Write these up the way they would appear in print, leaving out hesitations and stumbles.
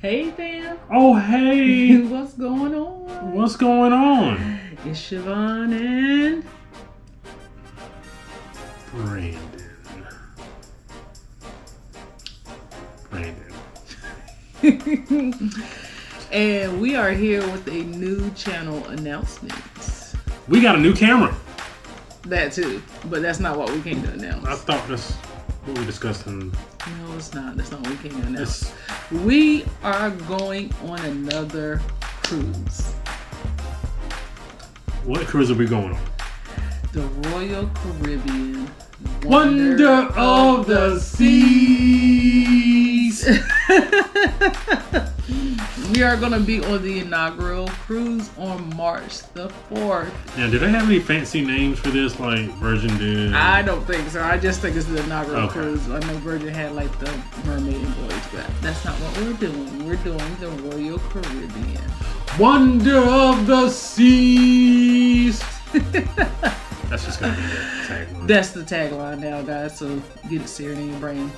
Hey fam. Oh hey. What's going on? What's going on? It's Siobhan and Brandon. And we are here with a new channel announcement. We got a new camera. That too, but that's not what we came to announce. I thought that's what we discussed in... No, it's not. That's not what we came to announce. We are going on another cruise. What cruise are we going on? The Royal Caribbean Wonder of the Seas. We are going to be on the inaugural cruise on March the 4th. Now, do they have any fancy names for this, like Virgin did? I don't think so. I just think it's the inaugural cruise. I know Virgin had like the Mermaid and Voyage, but that's not what we're doing. We're doing the Royal Caribbean Wonder of the Seas. That's just going to be the tagline. That's the tagline now, guys, so get it seared in your brain.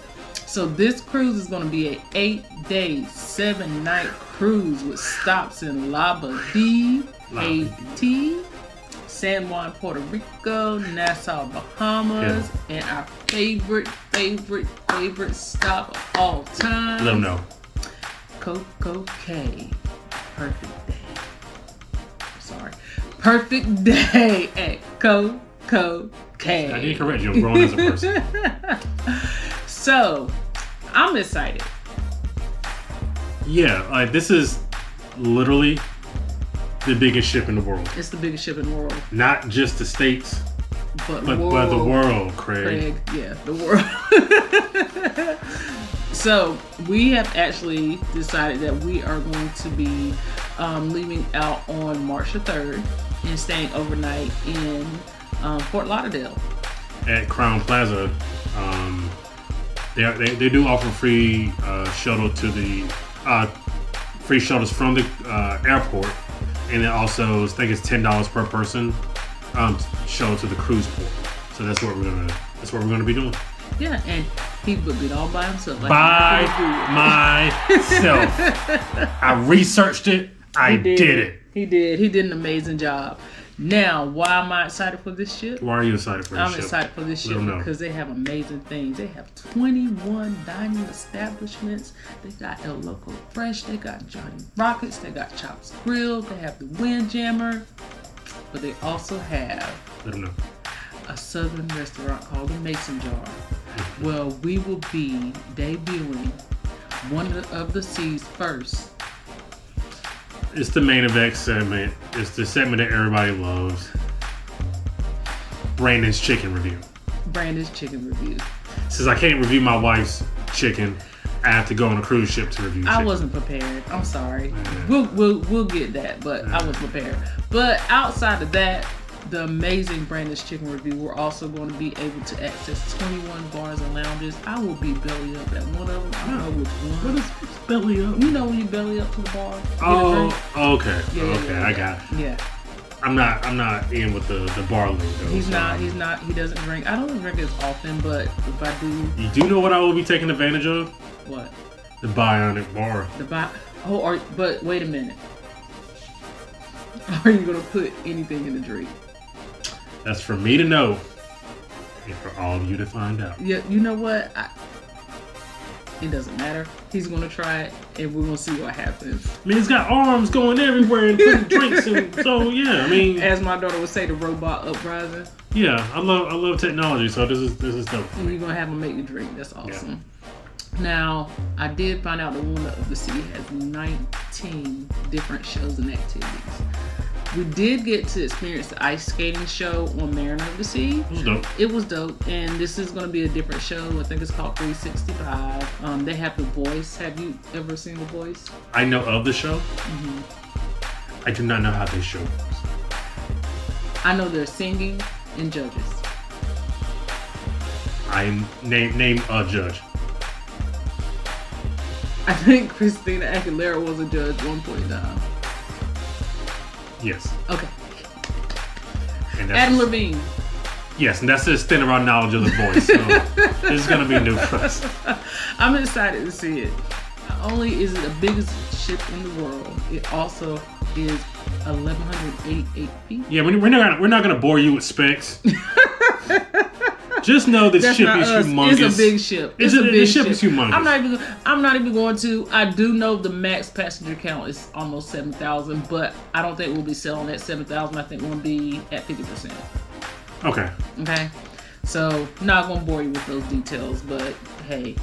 So this cruise is going to be an 8-day, 7-night cruise with stops in Labadee, Haiti, San Juan, Puerto Rico, Nassau, Bahamas, and our favorite stop of all time. Let them know. Coco Cay. Perfect day. Sorry. Perfect day at Coco Cay. I didn't correct you. I'm growing as a person. So, I'm excited. Yeah, like this is literally the biggest ship in the world. It's the biggest ship in the world. Not just the States, but the world, Craig. Yeah, the world. So, we have actually decided that we are going to be leaving out on March the 3rd and staying overnight in Fort Lauderdale. At Crown Plaza. They do offer free shuttle to the free shuttles from the airport, and it also I think it's $10 per person shuttle to the cruise port. So that's what we're gonna be doing. Yeah, and he booked it all by himself. Like by myself. I researched it. I did it. He did. He did an amazing job. Now, why am I excited for this ship? Why are you excited for this ship? I'm excited for this ship because they have amazing things. They have 21 dining establishments. They got El Loco Fresh. They got Johnny Rockets. They got Chops Grill. They have the Windjammer. But they also have a southern restaurant called the Mason Jar. Well, we will be debuting Wonder of the Seas first. It's the main event segment. It's the segment that everybody loves. Brandon's chicken review. Since I can't review my wife's chicken, I have to go on a cruise ship to review chicken. I wasn't prepared. I'm sorry. Yeah. We'll get that, but I was prepared. But outside of that, the amazing Brandon's chicken review, we're also going to be able to access 21 bars and lounges. I will be belly up at one of them. I don't know which one. What is belly up? You know when you belly up to the bar. Oh, okay. Yeah, I got it. Yeah. I'm not in with the bar lingo. He doesn't drink. I don't drink as often, but if I do. You do know what I will be taking advantage of? What? The bionic bar. But wait a minute. Are you gonna put anything in the drink? That's for me to know, and for all of you to find out. Yeah, you know what? It doesn't matter. He's gonna try it, and we're gonna see what happens. I mean, it's got arms going everywhere and putting drinks in. So yeah, I mean, as my daughter would say, the robot uprising. Yeah, I love technology. So this is dope. And you're gonna have him make the drink. That's awesome. Yeah. Now, I did find out the Wonder of the Sea has 19 different shows and activities. We did get to experience the ice skating show on Mariner of the Sea. It was dope. It was dope, and this is going to be a different show. I think it's called 365. They have The Voice. Have you ever seen The Voice? I know of the show. I do not know how this show works. I know they're singing and judges. I name a judge. I think Christina Aguilera was a judge at one point in time. Yes. Okay. And Adam Levine. Yes, and that's the extent of our knowledge of The Voice. So this is going to be new for us. I'm excited to see it. Not only is it the biggest ship in the world, it also is 1,188 feet. Yeah, we're not going to bore you with specs. Just know this ship is humongous. It's a big ship. The ship is humongous. I'm not even going to. I do know the max passenger count is almost 7,000, but I don't think we'll be selling at 7,000. I think we'll be at 50%. Okay. So not gonna bore you with those details, but hey.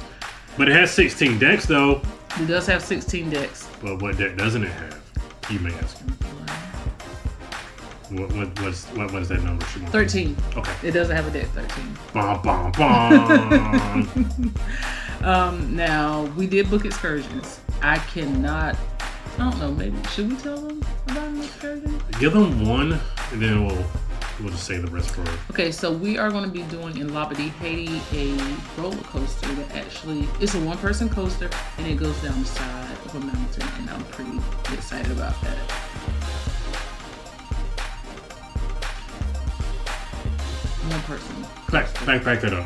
But it has 16 decks though. It does have 16 decks. But what deck doesn't it have? You may ask. What is that number? 13. Okay. It doesn't have a deck 13. Bum, bum, bum. Now, we did book excursions. I don't know, maybe, should we tell them about an excursion? Give them one, and then we'll just say the rest for her. Okay, so we are going to be doing in Labadee, Haiti, a roller coaster that actually, it's a one-person coaster, and it goes down the side of a mountain, and I'm pretty excited about that. One person. Back that up.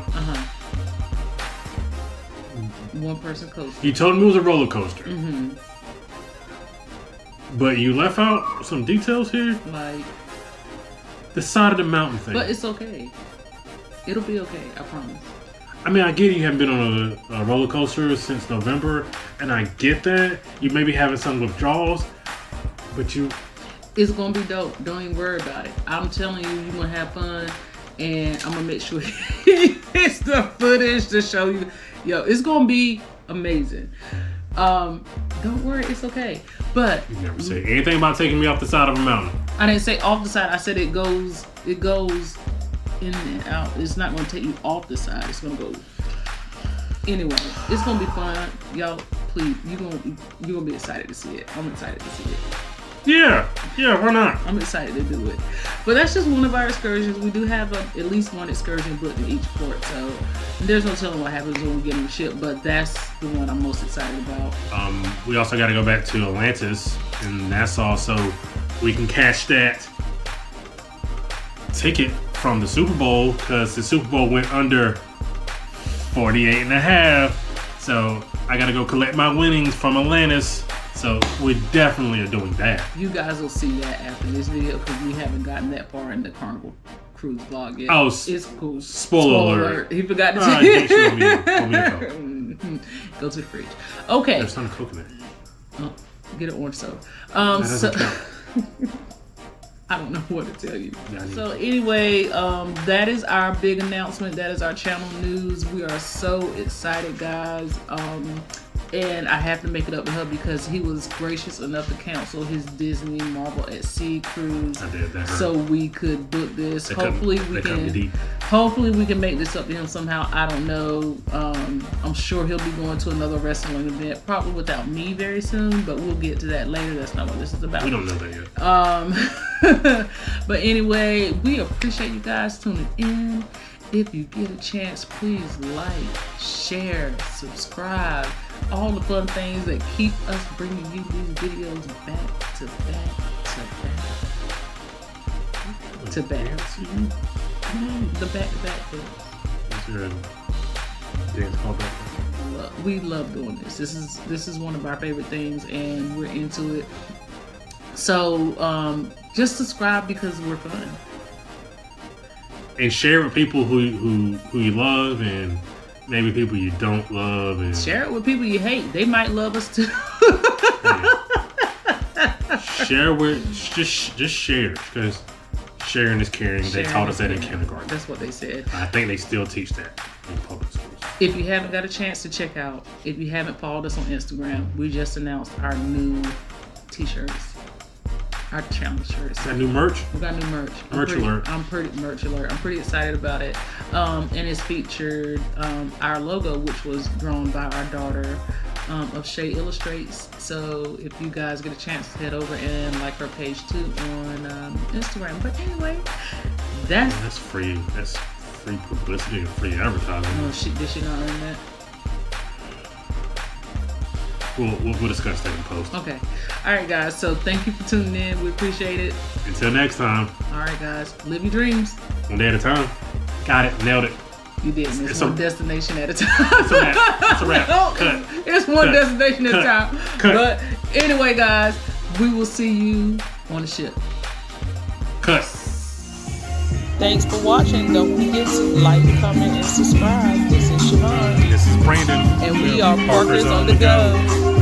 One person coaster. You told me it was a roller coaster. But you left out some details here. Like the side of the mountain thing. But it's okay. It'll be okay, I promise. I mean, I get it, you haven't been on a roller coaster since November, and I get that. You may be having some withdrawals, but it's gonna be dope. Don't even worry about it. I'm telling you, you're gonna have fun. And I'm gonna make sure it's the footage to show you. Yo, it's gonna be amazing. Don't worry, it's okay. But you never say anything about taking me off the side of a mountain. I didn't say off the side. I said it goes in and out. It's not gonna take you off the side. It's gonna go. Anyway, it's gonna be fun, y'all. Please, you're gonna be excited to see it. I'm excited to see it. Yeah, why not? I'm excited to do it. But that's just one of our excursions. We do have at least one excursion booked in each port, so there's no telling what happens when we get on the ship, but that's the one I'm most excited about. We also got to go back to Atlantis and Nassau so we can cash that ticket from the Super Bowl, because the Super Bowl went under 48.5. So I got to go collect my winnings from Atlantis. So we definitely are doing that. You guys will see that after this video, because we haven't gotten that far in the Carnival Cruise vlog yet. Oh, it's cool. Spoiler alert. He forgot to go to the fridge. Okay. There's some coconut. Oh, get an orange soda. I don't know what to tell you. So anyway, that is our big announcement. That is our channel news. We are so excited, guys. And I have to make it up to her because he was gracious enough to cancel his Disney Marvel at Sea cruise. I did that. So we could book this. Hopefully we can make this up to him somehow. I don't know. I'm sure he'll be going to another wrestling event, probably without me very soon, but we'll get to that later. That's not what this is about. We don't know that yet. But anyway, we appreciate you guys tuning in. If you get a chance, please like, share, subscribe. All the fun things that keep us bringing you these videos back to back to back. The back-to-back things. Is there a dance called that? We love doing this. This is one of our favorite things, and we're into it. So just subscribe because we're fun. And share with people who you love, and maybe people you don't love, and share it with people you hate. They might love us too. Share with just share, because sharing is caring. They taught us that in kindergarten. That's what they said. I think they still teach that in public schools. If you haven't got a chance to check out, if you haven't followed us on Instagram, we just announced our new t-shirts. our challenge shirts. Got new merch? We got new merch. Merch alert. I'm pretty excited about it. And it's featured our logo, which was drawn by our daughter of Shay Illustrates. So if you guys get a chance to head over and like her page too on Instagram. But anyway, that's free. That's free publicity and free advertising. Oh, did she not earn that? We'll discuss that in post. Okay. All right, guys. So thank you for tuning in. We appreciate it. Until next time. All right, guys. Live your dreams. One day at a time. Got it. Nailed it. You did. It's one destination at a time. It's a wrap. It's a wrap. Cut. It's one destination at a time. Cut. But anyway, guys, we will see you on the ship. Cut. Thanks for watching. Don't forget to like, comment, and subscribe. This is Siobhan. This is Brandon. And we are Parkers on the Go.